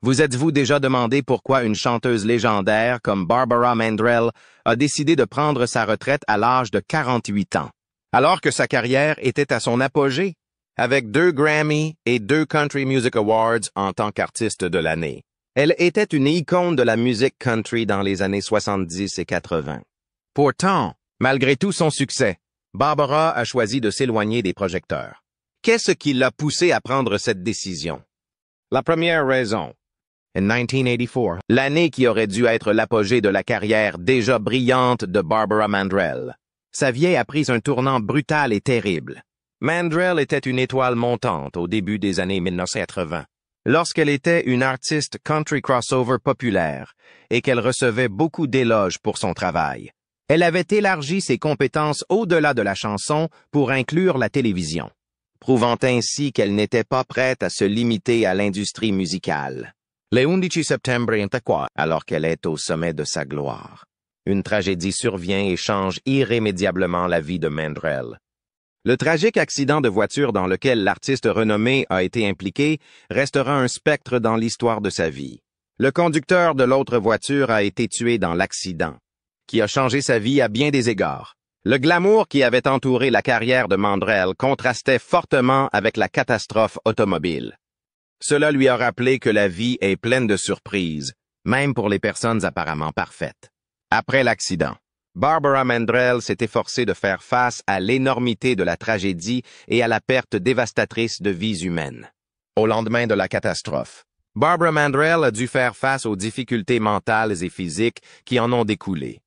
Vous êtes-vous déjà demandé pourquoi une chanteuse légendaire comme Barbara Mandrell a décidé de prendre sa retraite à l'âge de 48 ans, alors que sa carrière était à son apogée, avec 2 Grammy et 2 Country Music Awards en tant qu'artiste de l'année. Elle était une icône de la musique country dans les années 70 et 80. Pourtant, malgré tout son succès, Barbara a choisi de s'éloigner des projecteurs. Qu'est-ce qui l'a poussée à prendre cette décision? La première raison. En 1984, l'année qui aurait dû être l'apogée de la carrière déjà brillante de Barbara Mandrell, sa vie a pris un tournant brutal et terrible. Mandrell était une étoile montante au début des années 1980, lorsqu'elle était une artiste country crossover populaire et qu'elle recevait beaucoup d'éloges pour son travail. Elle avait élargi ses compétences au-delà de la chanson pour inclure la télévision, prouvant ainsi qu'elle n'était pas prête à se limiter à l'industrie musicale. Le 11 septembre 24, alors qu'elle est au sommet de sa gloire, une tragédie survient et change irrémédiablement la vie de Mandrell. Le tragique accident de voiture dans lequel l'artiste renommé a été impliqué restera un spectre dans l'histoire de sa vie. Le conducteur de l'autre voiture a été tué dans l'accident, qui a changé sa vie à bien des égards. Le glamour qui avait entouré la carrière de Mandrell contrastait fortement avec la catastrophe automobile. Cela lui a rappelé que la vie est pleine de surprises, même pour les personnes apparemment parfaites. Après l'accident, Barbara Mandrell s'est efforcée de faire face à l'énormité de la tragédie et à la perte dévastatrice de vies humaines. Au lendemain de la catastrophe, Barbara Mandrell a dû faire face aux difficultés mentales et physiques qui en ont découlé.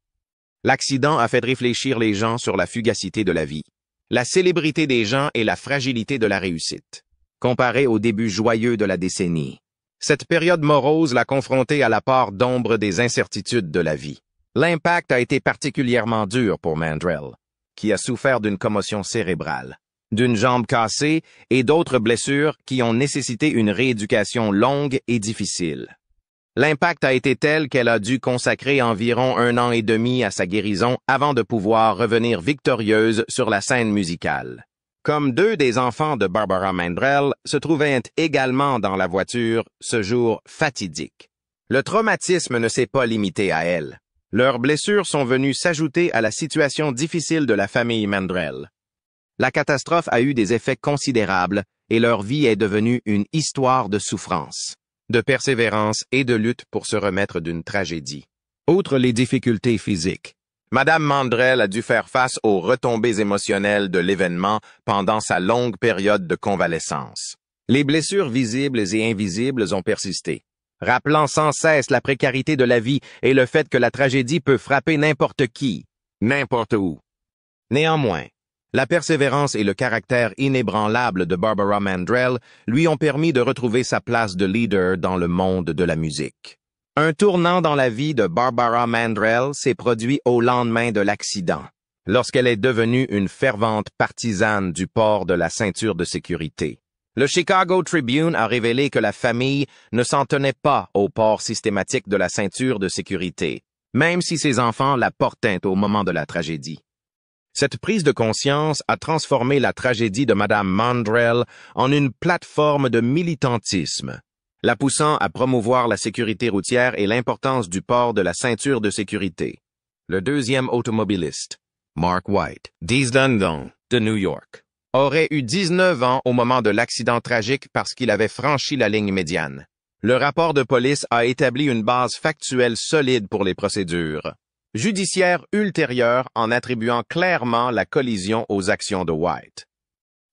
L'accident a fait réfléchir les gens sur la fugacité de la vie, la célébrité des gens et la fragilité de la réussite. Comparé au début joyeux de la décennie, cette période morose l'a confrontée à la part d'ombre des incertitudes de la vie. L'impact a été particulièrement dur pour Mandrell, qui a souffert d'une commotion cérébrale, d'une jambe cassée et d'autres blessures qui ont nécessité une rééducation longue et difficile. L'impact a été tel qu'elle a dû consacrer environ 1 an et demi à sa guérison avant de pouvoir revenir victorieuse sur la scène musicale. Comme 2 des enfants de Barbara Mandrell se trouvaient également dans la voiture ce jour fatidique. Le traumatisme ne s'est pas limité à elle. Leurs blessures sont venues s'ajouter à la situation difficile de la famille Mandrell. La catastrophe a eu des effets considérables et leur vie est devenue une histoire de souffrance, de persévérance et de lutte pour se remettre d'une tragédie. Outre les difficultés physiques, Madame Mandrell a dû faire face aux retombées émotionnelles de l'événement pendant sa longue période de convalescence. Les blessures visibles et invisibles ont persisté, rappelant sans cesse la précarité de la vie et le fait que la tragédie peut frapper n'importe qui, n'importe où. Néanmoins, la persévérance et le caractère inébranlable de Barbara Mandrell lui ont permis de retrouver sa place de leader dans le monde de la musique. Un tournant dans la vie de Barbara Mandrell s'est produit au lendemain de l'accident, lorsqu'elle est devenue une fervente partisane du port de la ceinture de sécurité. Le Chicago Tribune a révélé que la famille ne s'en tenait pas au port systématique de la ceinture de sécurité, même si ses enfants la portaient au moment de la tragédie. Cette prise de conscience a transformé la tragédie de Madame Mandrell en une plateforme de militantisme, la poussant à promouvoir la sécurité routière et l'importance du port de la ceinture de sécurité. Le deuxième automobiliste, Mark White, 10 Dundon, de New York, aurait eu 19 ans au moment de l'accident tragique parce qu'il avait franchi la ligne médiane. Le rapport de police a établi une base factuelle solide pour les procédures judiciaires ultérieures en attribuant clairement la collision aux actions de White.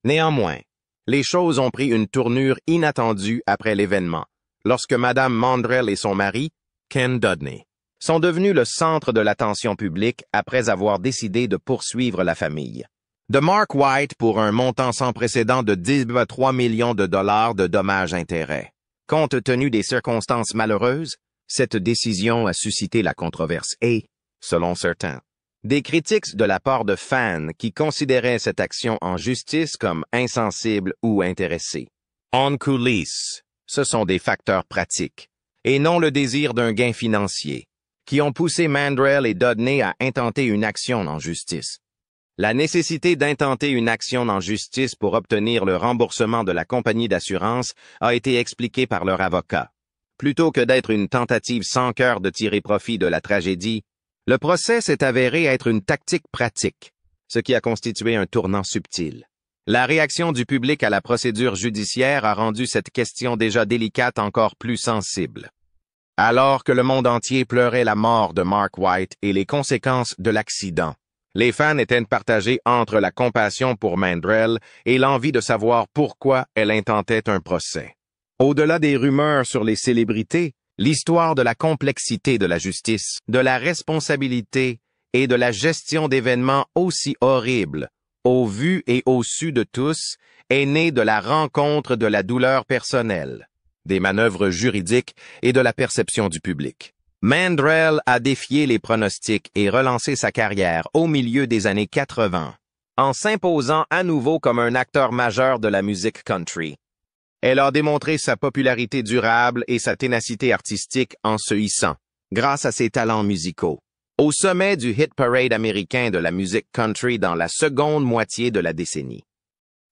Néanmoins, les choses ont pris une tournure inattendue après l'événement, lorsque Madame Mandrell et son mari, Ken Dudney, sont devenus le centre de l'attention publique après avoir décidé de poursuivre la famille. De Mark White pour un montant sans précédent de 3 millions de dollars de dommages-intérêts. Compte tenu des circonstances malheureuses, cette décision a suscité la controverse et, selon certains, des critiques de la part de fans qui considéraient cette action en justice comme insensible ou intéressée. En coulisses, ce sont des facteurs pratiques, et non le désir d'un gain financier, qui ont poussé Mandrell et Dudney à intenter une action en justice. La nécessité d'intenter une action en justice pour obtenir le remboursement de la compagnie d'assurance a été expliquée par leur avocat. Plutôt que d'être une tentative sans cœur de tirer profit de la tragédie, le procès s'est avéré être une tactique pratique, ce qui a constitué un tournant subtil. La réaction du public à la procédure judiciaire a rendu cette question déjà délicate encore plus sensible. Alors que le monde entier pleurait la mort de Mark White et les conséquences de l'accident, les fans étaient partagés entre la compassion pour Mandrell et l'envie de savoir pourquoi elle intentait un procès. Au-delà des rumeurs sur les célébrités, l'histoire de la complexité de la justice, de la responsabilité et de la gestion d'événements aussi horribles, au vu et au su de tous, est née de la rencontre de la douleur personnelle, des manœuvres juridiques et de la perception du public. Mandrell a défié les pronostics et relancé sa carrière au milieu des années 80, en s'imposant à nouveau comme un acteur majeur de la musique country. Elle a démontré sa popularité durable et sa ténacité artistique en se hissant, grâce à ses talents musicaux, au sommet du hit parade américain de la musique country dans la seconde moitié de la décennie.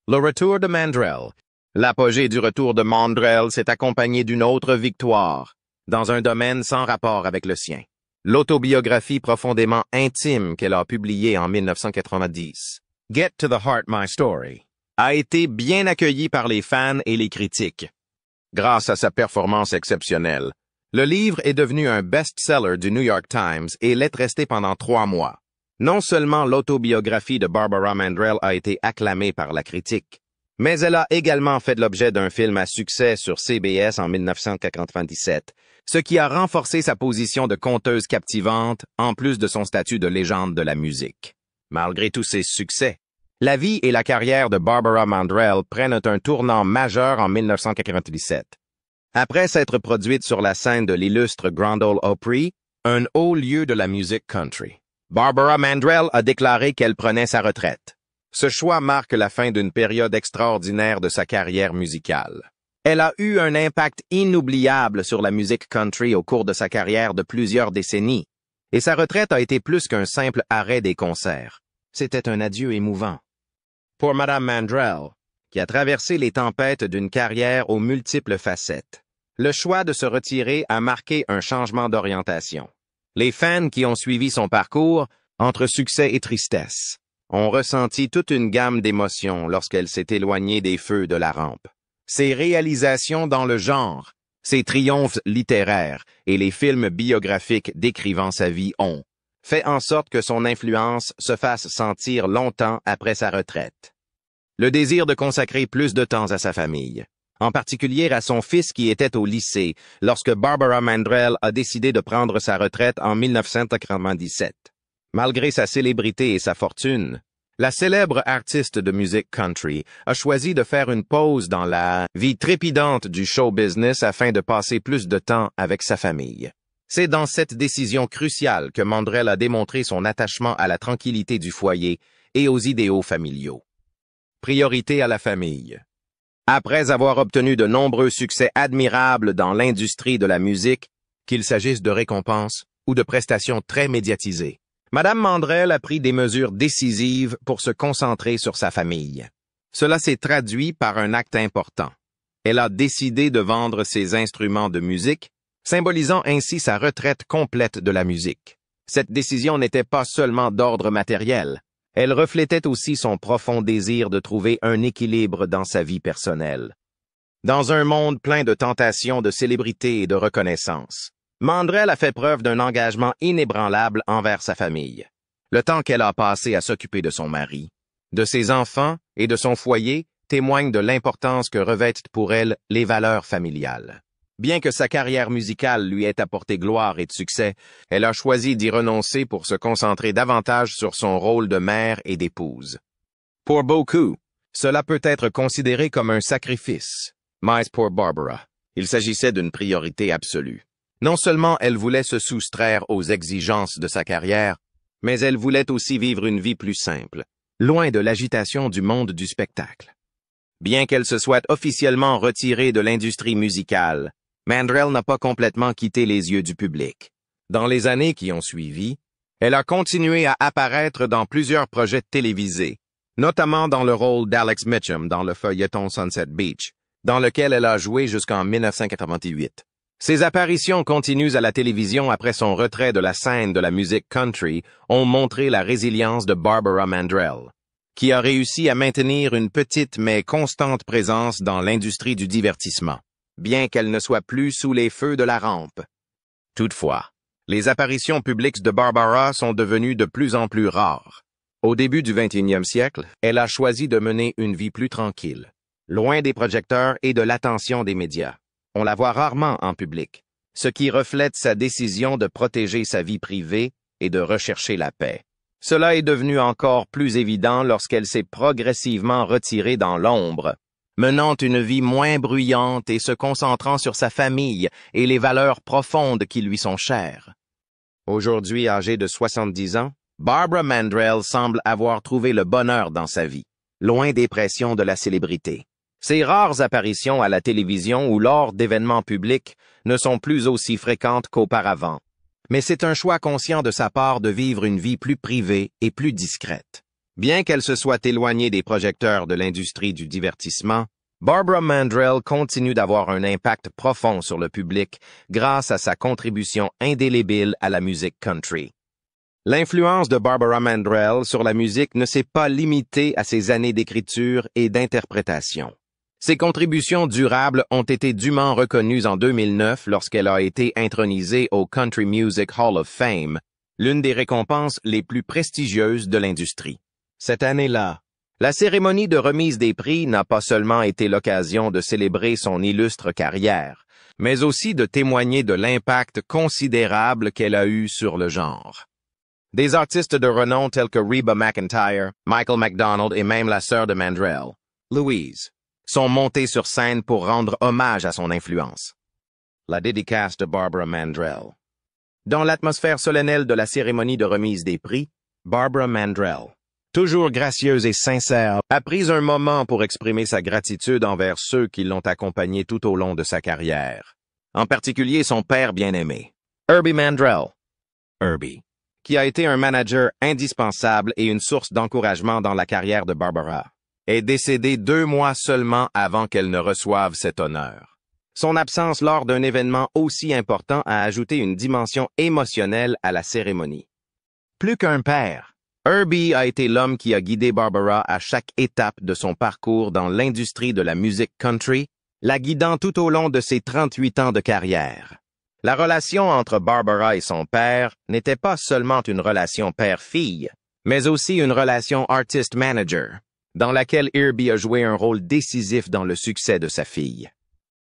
Le retour de Mandrell. L'apogée du retour de Mandrell s'est accompagné d'une autre victoire, dans un domaine sans rapport avec le sien. L'autobiographie profondément intime qu'elle a publiée en 1990, Get to the Heart My Story, a été bien accueilli par les fans et les critiques. Grâce à sa performance exceptionnelle, le livre est devenu un best-seller du New York Times et l'est resté pendant 3 mois. Non seulement l'autobiographie de Barbara Mandrell a été acclamée par la critique, mais elle a également fait l'objet d'un film à succès sur CBS en 1997, ce qui a renforcé sa position de conteuse captivante en plus de son statut de légende de la musique. Malgré tous ses succès, la vie et la carrière de Barbara Mandrell prennent un tournant majeur en 1997. Après s'être produite sur la scène de l'illustre Grand Ole Opry, un haut lieu de la musique country, Barbara Mandrell a déclaré qu'elle prenait sa retraite. Ce choix marque la fin d'une période extraordinaire de sa carrière musicale. Elle a eu un impact inoubliable sur la musique country au cours de sa carrière de plusieurs décennies, et sa retraite a été plus qu'un simple arrêt des concerts. C'était un adieu émouvant. Pour Madame Mandrell, qui a traversé les tempêtes d'une carrière aux multiples facettes, le choix de se retirer a marqué un changement d'orientation. Les fans qui ont suivi son parcours, entre succès et tristesse, ont ressenti toute une gamme d'émotions lorsqu'elle s'est éloignée des feux de la rampe. Ses réalisations dans le genre, ses triomphes littéraires et les films biographiques décrivant sa vie ont fait en sorte que son influence se fasse sentir longtemps après sa retraite. Le désir de consacrer plus de temps à sa famille, en particulier à son fils qui était au lycée lorsque Barbara Mandrell a décidé de prendre sa retraite en 1997. Malgré sa célébrité et sa fortune, la célèbre artiste de musique country a choisi de faire une pause dans la vie trépidante du show business afin de passer plus de temps avec sa famille. C'est dans cette décision cruciale que Mandrell a démontré son attachement à la tranquillité du foyer et aux idéaux familiaux. Priorité à la famille. Après avoir obtenu de nombreux succès admirables dans l'industrie de la musique, qu'il s'agisse de récompenses ou de prestations très médiatisées, Madame Mandrell a pris des mesures décisives pour se concentrer sur sa famille. Cela s'est traduit par un acte important. Elle a décidé de vendre ses instruments de musique, symbolisant ainsi sa retraite complète de la musique. Cette décision n'était pas seulement d'ordre matériel, elle reflétait aussi son profond désir de trouver un équilibre dans sa vie personnelle. Dans un monde plein de tentations de célébrité et de reconnaissance, Mandrell a fait preuve d'un engagement inébranlable envers sa famille. Le temps qu'elle a passé à s'occuper de son mari, de ses enfants et de son foyer témoigne de l'importance que revêtent pour elle les valeurs familiales. Bien que sa carrière musicale lui ait apporté gloire et de succès, elle a choisi d'y renoncer pour se concentrer davantage sur son rôle de mère et d'épouse. Pour beaucoup, cela peut être considéré comme un sacrifice, mais pour Barbara, il s'agissait d'une priorité absolue. Non seulement elle voulait se soustraire aux exigences de sa carrière, mais elle voulait aussi vivre une vie plus simple, loin de l'agitation du monde du spectacle. Bien qu'elle se soit officiellement retirée de l'industrie musicale, Mandrell n'a pas complètement quitté les yeux du public. Dans les années qui ont suivi, elle a continué à apparaître dans plusieurs projets télévisés, notamment dans le rôle d'Alex Mitchum dans le feuilleton Sunset Beach, dans lequel elle a joué jusqu'en 1988. Ses apparitions continues à la télévision après son retrait de la scène de la musique country ont montré la résilience de Barbara Mandrell, qui a réussi à maintenir une petite mais constante présence dans l'industrie du divertissement, bien qu'elle ne soit plus sous les feux de la rampe. Toutefois, les apparitions publiques de Barbara sont devenues de plus en plus rares. Au début du 21e siècle, elle a choisi de mener une vie plus tranquille, loin des projecteurs et de l'attention des médias. On la voit rarement en public, ce qui reflète sa décision de protéger sa vie privée et de rechercher la paix. Cela est devenu encore plus évident lorsqu'elle s'est progressivement retirée dans l'ombre, menant une vie moins bruyante et se concentrant sur sa famille et les valeurs profondes qui lui sont chères. Aujourd'hui âgée de 70 ans, Barbara Mandrell semble avoir trouvé le bonheur dans sa vie, loin des pressions de la célébrité. Ses rares apparitions à la télévision ou lors d'événements publics ne sont plus aussi fréquentes qu'auparavant, mais c'est un choix conscient de sa part de vivre une vie plus privée et plus discrète. Bien qu'elle se soit éloignée des projecteurs de l'industrie du divertissement, Barbara Mandrell continue d'avoir un impact profond sur le public grâce à sa contribution indélébile à la musique country. L'influence de Barbara Mandrell sur la musique ne s'est pas limitée à ses années d'écriture et d'interprétation. Ses contributions durables ont été dûment reconnues en 2009 lorsqu'elle a été intronisée au Country Music Hall of Fame, l'une des récompenses les plus prestigieuses de l'industrie. Cette année-là, la cérémonie de remise des prix n'a pas seulement été l'occasion de célébrer son illustre carrière, mais aussi de témoigner de l'impact considérable qu'elle a eu sur le genre. Des artistes de renom tels que Reba McEntire, Michael McDonald et même la sœur de Mandrell, Louise, sont montés sur scène pour rendre hommage à son influence. La dédicace de Barbara Mandrell. Dans l'atmosphère solennelle de la cérémonie de remise des prix, Barbara Mandrell, toujours gracieuse et sincère, a pris un moment pour exprimer sa gratitude envers ceux qui l'ont accompagnée tout au long de sa carrière. En particulier son père bien-aimé, Herbie Mandrell. Herbie, qui a été un manager indispensable et une source d'encouragement dans la carrière de Barbara, est décédé 2 mois seulement avant qu'elle ne reçoive cet honneur. Son absence lors d'un événement aussi important a ajouté une dimension émotionnelle à la cérémonie. Plus qu'un père, Herbie a été l'homme qui a guidé Barbara à chaque étape de son parcours dans l'industrie de la musique country, la guidant tout au long de ses 38 ans de carrière. La relation entre Barbara et son père n'était pas seulement une relation père-fille, mais aussi une relation artist-manager, dans laquelle Herbie a joué un rôle décisif dans le succès de sa fille.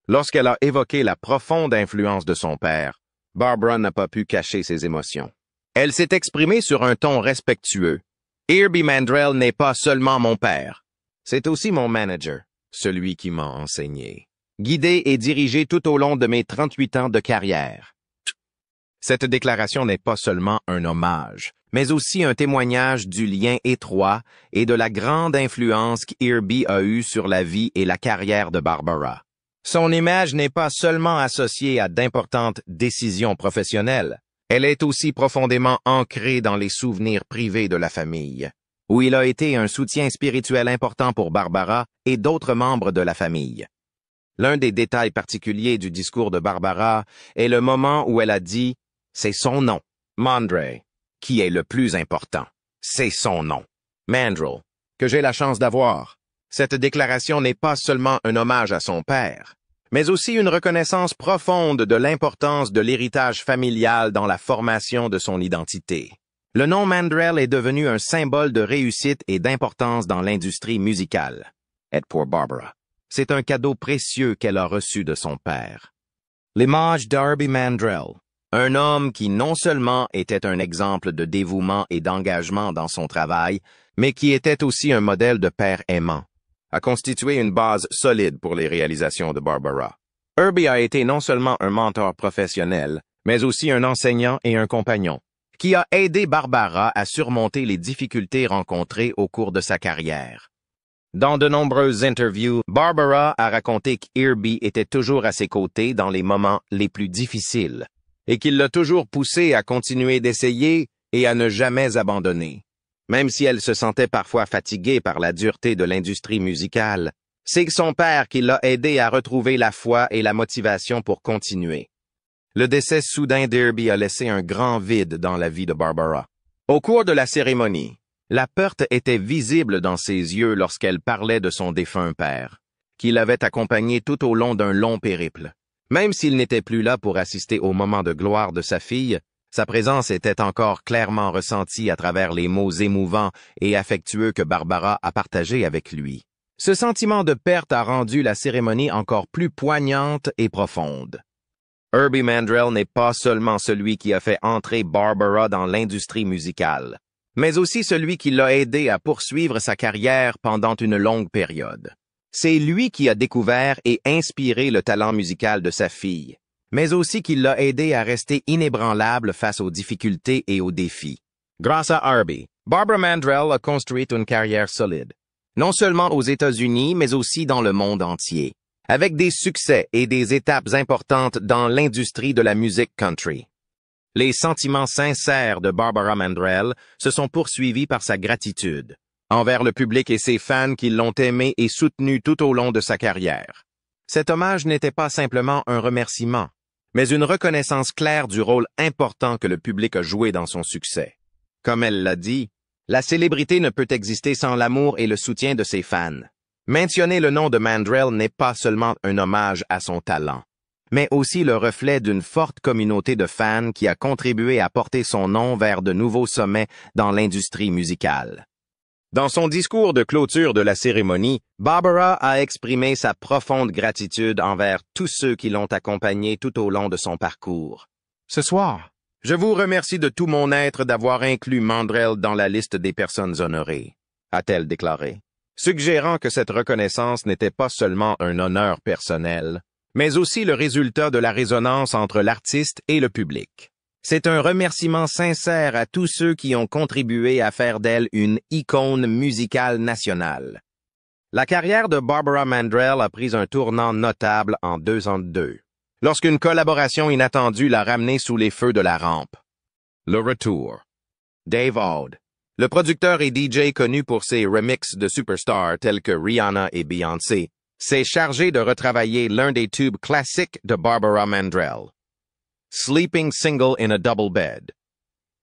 Lorsqu'elle a évoqué la profonde influence de son père, Barbara n'a pas pu cacher ses émotions. Elle s'est exprimée sur un ton respectueux. Herbie Mandrell n'est pas seulement mon père, c'est aussi mon manager, celui qui m'a enseigné, guidé et dirigé tout au long de mes 38 ans de carrière. Cette déclaration n'est pas seulement un hommage, mais aussi un témoignage du lien étroit et de la grande influence qu'Herbie a eue sur la vie et la carrière de Barbara. Son image n'est pas seulement associée à d'importantes décisions professionnelles, elle est aussi profondément ancrée dans les souvenirs privés de la famille, où il a été un soutien spirituel important pour Barbara et d'autres membres de la famille. L'un des détails particuliers du discours de Barbara est le moment où elle a dit « C'est son nom, Mandrell, qui est le plus important. C'est son nom, Mandrell, que j'ai la chance d'avoir. » Cette déclaration n'est pas seulement un hommage à son père, mais aussi une reconnaissance profonde de l'importance de l'héritage familial dans la formation de son identité. Le nom Mandrell est devenu un symbole de réussite et d'importance dans l'industrie musicale. Et pour Barbara, c'est un cadeau précieux qu'elle a reçu de son père. L'image d'Herbie Mandrell, un homme qui non seulement était un exemple de dévouement et d'engagement dans son travail, mais qui était aussi un modèle de père aimant, a constitué une base solide pour les réalisations de Barbara. Herbie a été non seulement un mentor professionnel, mais aussi un enseignant et un compagnon, qui a aidé Barbara à surmonter les difficultés rencontrées au cours de sa carrière. Dans de nombreuses interviews, Barbara a raconté qu'Herbie était toujours à ses côtés dans les moments les plus difficiles, et qu'il l'a toujours poussée à continuer d'essayer et à ne jamais abandonner. Même si elle se sentait parfois fatiguée par la dureté de l'industrie musicale, c'est son père qui l'a aidée à retrouver la foi et la motivation pour continuer. Le décès soudain d'Herbie a laissé un grand vide dans la vie de Barbara. Au cours de la cérémonie, la perte était visible dans ses yeux lorsqu'elle parlait de son défunt père, qui l'avait accompagné tout au long d'un long périple. Même s'il n'était plus là pour assister au moment de gloire de sa fille, sa présence était encore clairement ressentie à travers les mots émouvants et affectueux que Barbara a partagés avec lui. Ce sentiment de perte a rendu la cérémonie encore plus poignante et profonde. Herbie Mandrell n'est pas seulement celui qui a fait entrer Barbara dans l'industrie musicale, mais aussi celui qui l'a aidé à poursuivre sa carrière pendant une longue période. C'est lui qui a découvert et inspiré le talent musical de sa fille, mais aussi qui l'a aidé à rester inébranlable face aux difficultés et aux défis. Grâce à Herbie, Barbara Mandrell a construit une carrière solide, non seulement aux États-Unis, mais aussi dans le monde entier, avec des succès et des étapes importantes dans l'industrie de la musique country. Les sentiments sincères de Barbara Mandrell se sont poursuivis par sa gratitude envers le public et ses fans qui l'ont aimé et soutenu tout au long de sa carrière. Cet hommage n'était pas simplement un remerciement, mais une reconnaissance claire du rôle important que le public a joué dans son succès. Comme elle l'a dit, la célébrité ne peut exister sans l'amour et le soutien de ses fans. Mentionner le nom de Mandrell n'est pas seulement un hommage à son talent, mais aussi le reflet d'une forte communauté de fans qui a contribué à porter son nom vers de nouveaux sommets dans l'industrie musicale. Dans son discours de clôture de la cérémonie, Barbara a exprimé sa profonde gratitude envers tous ceux qui l'ont accompagnée tout au long de son parcours. Ce soir, je vous remercie de tout mon être d'avoir inclus Mandrell dans la liste des personnes honorées, a-t-elle déclaré, suggérant que cette reconnaissance n'était pas seulement un honneur personnel, mais aussi le résultat de la résonance entre l'artiste et le public. C'est un remerciement sincère à tous ceux qui ont contribué à faire d'elle une icône musicale nationale. La carrière de Barbara Mandrell a pris un tournant notable en 2002, lorsqu'une collaboration inattendue l'a ramenée sous les feux de la rampe. Le retour. Dave Aud, le producteur et DJ connu pour ses remixes de superstars tels que Rihanna et Beyoncé, s'est chargé de retravailler l'un des tubes classiques de Barbara Mandrell. Sleeping Single in a Double Bed.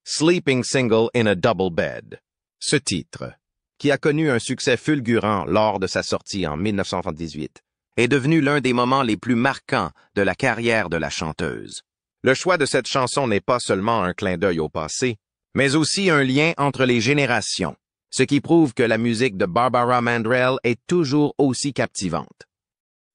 Sleeping Single in a Double Bed. Ce titre, qui a connu un succès fulgurant lors de sa sortie en 1978, est devenu l'un des moments les plus marquants de la carrière de la chanteuse. Le choix de cette chanson n'est pas seulement un clin d'œil au passé, mais aussi un lien entre les générations, ce qui prouve que la musique de Barbara Mandrell est toujours aussi captivante.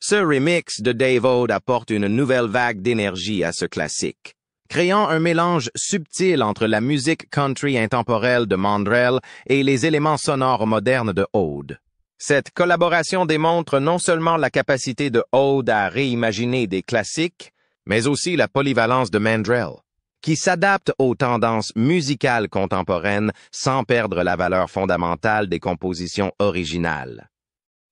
Ce remix de Dave Aud apporte une nouvelle vague d'énergie à ce classique, créant un mélange subtil entre la musique country intemporelle de Mandrell et les éléments sonores modernes de Aud. Cette collaboration démontre non seulement la capacité de Aud à réimaginer des classiques, mais aussi la polyvalence de Mandrell, qui s'adapte aux tendances musicales contemporaines sans perdre la valeur fondamentale des compositions originales.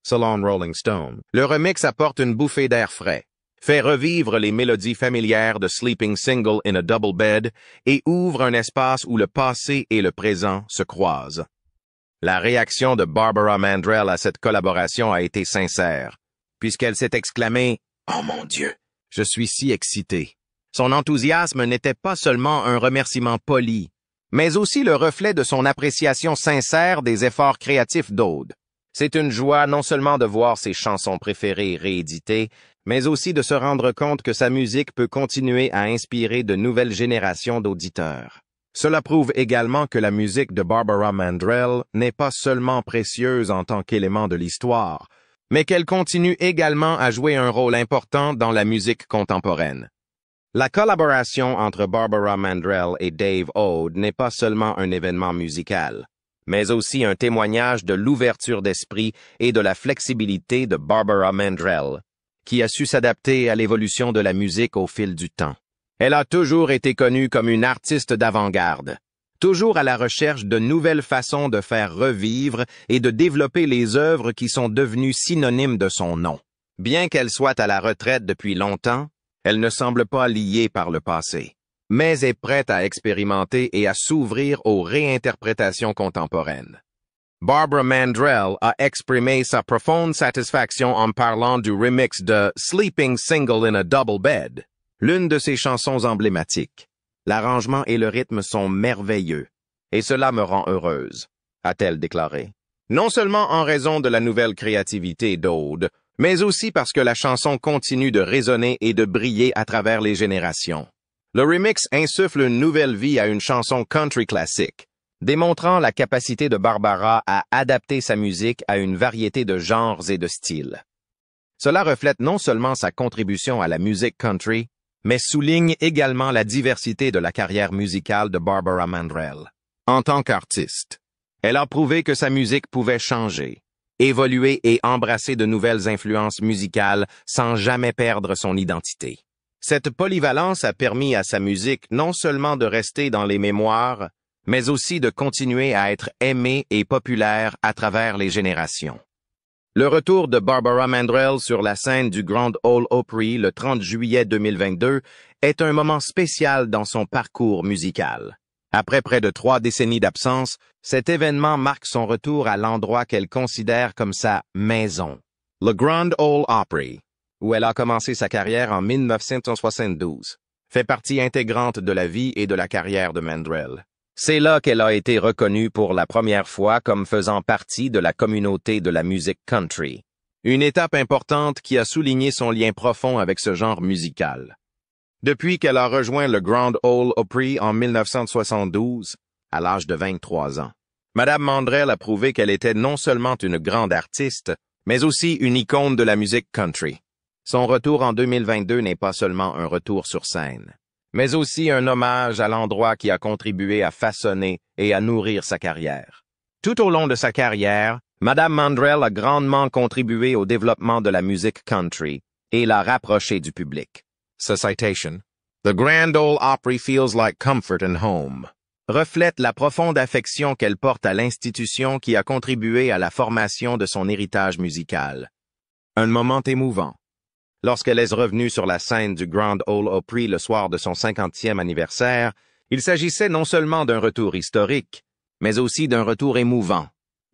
Selon Rolling Stone, le remix apporte une bouffée d'air frais, fait revivre les mélodies familières de Sleeping Single in a Double Bed et ouvre un espace où le passé et le présent se croisent. La réaction de Barbara Mandrell à cette collaboration a été sincère, puisqu'elle s'est exclamée « Oh mon Dieu, je suis si excitée ». Son enthousiasme n'était pas seulement un remerciement poli, mais aussi le reflet de son appréciation sincère des efforts créatifs d'Aud. C'est une joie non seulement de voir ses chansons préférées rééditées, mais aussi de se rendre compte que sa musique peut continuer à inspirer de nouvelles générations d'auditeurs. Cela prouve également que la musique de Barbara Mandrell n'est pas seulement précieuse en tant qu'élément de l'histoire, mais qu'elle continue également à jouer un rôle important dans la musique contemporaine. La collaboration entre Barbara Mandrell et Dave Aud n'est pas seulement un événement musical, mais aussi un témoignage de l'ouverture d'esprit et de la flexibilité de Barbara Mandrell, qui a su s'adapter à l'évolution de la musique au fil du temps. Elle a toujours été connue comme une artiste d'avant-garde, toujours à la recherche de nouvelles façons de faire revivre et de développer les œuvres qui sont devenues synonymes de son nom. Bien qu'elle soit à la retraite depuis longtemps, elle ne semble pas liée par le passé, mais est prête à expérimenter et à s'ouvrir aux réinterprétations contemporaines. Barbara Mandrell a exprimé sa profonde satisfaction en parlant du remix de Sleeping Single in a Double Bed, l'une de ses chansons emblématiques. L'arrangement et le rythme sont merveilleux, et cela me rend heureuse, a-t-elle déclaré. Non seulement en raison de la nouvelle créativité d'Aude, mais aussi parce que la chanson continue de résonner et de briller à travers les générations. Le remix insuffle une nouvelle vie à une chanson country classique, démontrant la capacité de Barbara à adapter sa musique à une variété de genres et de styles. Cela reflète non seulement sa contribution à la musique country, mais souligne également la diversité de la carrière musicale de Barbara Mandrell. En tant qu'artiste, elle a prouvé que sa musique pouvait changer, évoluer et embrasser de nouvelles influences musicales sans jamais perdre son identité. Cette polyvalence a permis à sa musique non seulement de rester dans les mémoires, mais aussi de continuer à être aimée et populaire à travers les générations. Le retour de Barbara Mandrell sur la scène du Grand Ole Opry le 30 juillet 2022 est un moment spécial dans son parcours musical. Après près de 3 décennies d'absence, cet événement marque son retour à l'endroit qu'elle considère comme sa maison, le Grand Ole Opry, où elle a commencé sa carrière en 1972, fait partie intégrante de la vie et de la carrière de Mandrell. C'est là qu'elle a été reconnue pour la première fois comme faisant partie de la communauté de la musique country, une étape importante qui a souligné son lien profond avec ce genre musical. Depuis qu'elle a rejoint le Grand Ole Opry en 1972, à l'âge de 23 ans, Madame Mandrell a prouvé qu'elle était non seulement une grande artiste, mais aussi une icône de la musique country. Son retour en 2022 n'est pas seulement un retour sur scène, mais aussi un hommage à l'endroit qui a contribué à façonner et à nourrir sa carrière. Tout au long de sa carrière, Madame Mandrell a grandement contribué au développement de la musique country et l'a rapproché du public. Sa citation, "The Grand Ole Opry feels like comfort and home", reflète la profonde affection qu'elle porte à l'institution qui a contribué à la formation de son héritage musical. Un moment émouvant. Lorsqu'elle est revenue sur la scène du Grand Ole Opry le soir de son 50e anniversaire, il s'agissait non seulement d'un retour historique, mais aussi d'un retour émouvant,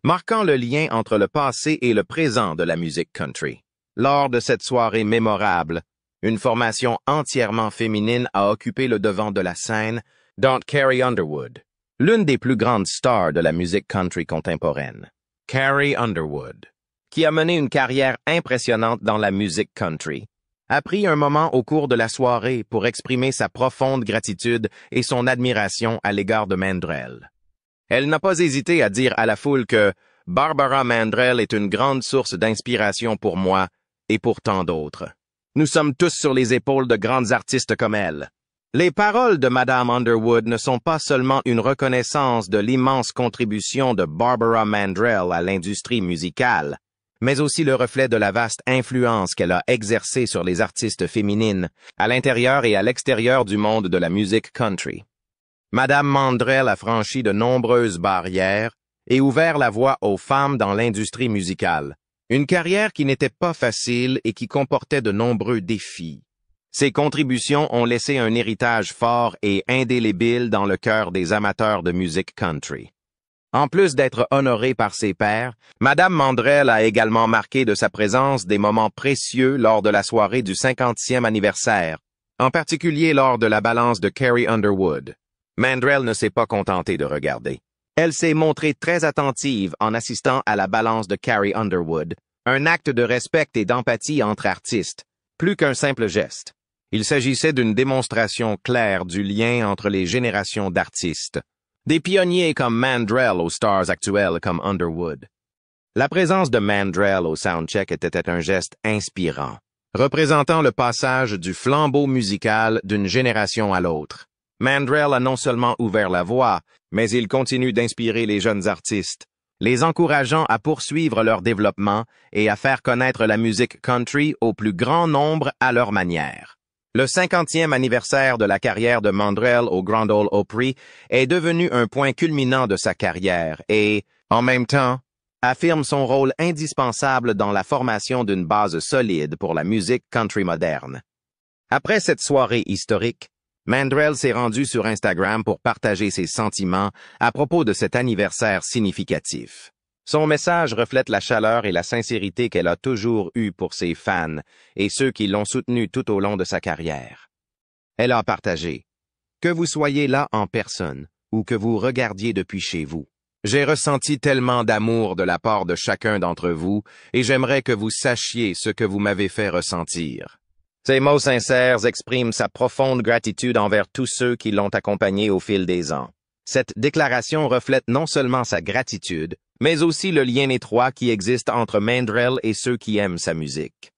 marquant le lien entre le passé et le présent de la musique country. Lors de cette soirée mémorable, une formation entièrement féminine a occupé le devant de la scène, dont Carrie Underwood, l'une des plus grandes stars de la musique country contemporaine. Carrie Underwood, qui a mené une carrière impressionnante dans la musique country, a pris un moment au cours de la soirée pour exprimer sa profonde gratitude et son admiration à l'égard de Mandrell. Elle n'a pas hésité à dire à la foule que Barbara Mandrell est une grande source d'inspiration pour moi et pour tant d'autres. Nous sommes tous sur les épaules de grandes artistes comme elle. Les paroles de Madame Underwood ne sont pas seulement une reconnaissance de l'immense contribution de Barbara Mandrell à l'industrie musicale, mais aussi le reflet de la vaste influence qu'elle a exercée sur les artistes féminines, à l'intérieur et à l'extérieur du monde de la musique country. Madame Mandrell a franchi de nombreuses barrières et ouvert la voie aux femmes dans l'industrie musicale. Une carrière qui n'était pas facile et qui comportait de nombreux défis. Ses contributions ont laissé un héritage fort et indélébile dans le cœur des amateurs de musique country. En plus d'être honorée par ses pairs, Madame Mandrell a également marqué de sa présence des moments précieux lors de la soirée du 50e anniversaire, en particulier lors de la balance de Carrie Underwood. Mandrell ne s'est pas contentée de regarder. Elle s'est montrée très attentive en assistant à la balance de Carrie Underwood, un acte de respect et d'empathie entre artistes, plus qu'un simple geste. Il s'agissait d'une démonstration claire du lien entre les générations d'artistes, des pionniers comme Mandrell aux stars actuelles comme Underwood. La présence de Mandrell au soundcheck était un geste inspirant, représentant le passage du flambeau musical d'une génération à l'autre. Mandrell a non seulement ouvert la voie, mais il continue d'inspirer les jeunes artistes, les encourageant à poursuivre leur développement et à faire connaître la musique country au plus grand nombre à leur manière. Le 50e anniversaire de la carrière de Mandrell au Grand Ole Opry est devenu un point culminant de sa carrière et, en même temps, affirme son rôle indispensable dans la formation d'une base solide pour la musique country moderne. Après cette soirée historique, Mandrell s'est rendue sur Instagram pour partager ses sentiments à propos de cet anniversaire significatif. Son message reflète la chaleur et la sincérité qu'elle a toujours eue pour ses fans et ceux qui l'ont soutenue tout au long de sa carrière. Elle a partagé. Que vous soyez là en personne ou que vous regardiez depuis chez vous. J'ai ressenti tellement d'amour de la part de chacun d'entre vous et j'aimerais que vous sachiez ce que vous m'avez fait ressentir. Ces mots sincères expriment sa profonde gratitude envers tous ceux qui l'ont accompagné au fil des ans. Cette déclaration reflète non seulement sa gratitude, mais aussi le lien étroit qui existe entre Mandrell et ceux qui aiment sa musique.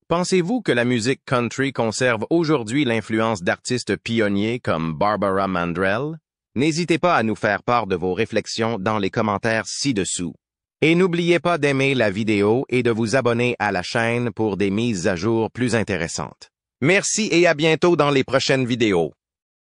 Pensez-vous que la musique country conserve aujourd'hui l'influence d'artistes pionniers comme Barbara Mandrell? N'hésitez pas à nous faire part de vos réflexions dans les commentaires ci-dessous. Et n'oubliez pas d'aimer la vidéo et de vous abonner à la chaîne pour des mises à jour plus intéressantes. Merci et à bientôt dans les prochaines vidéos.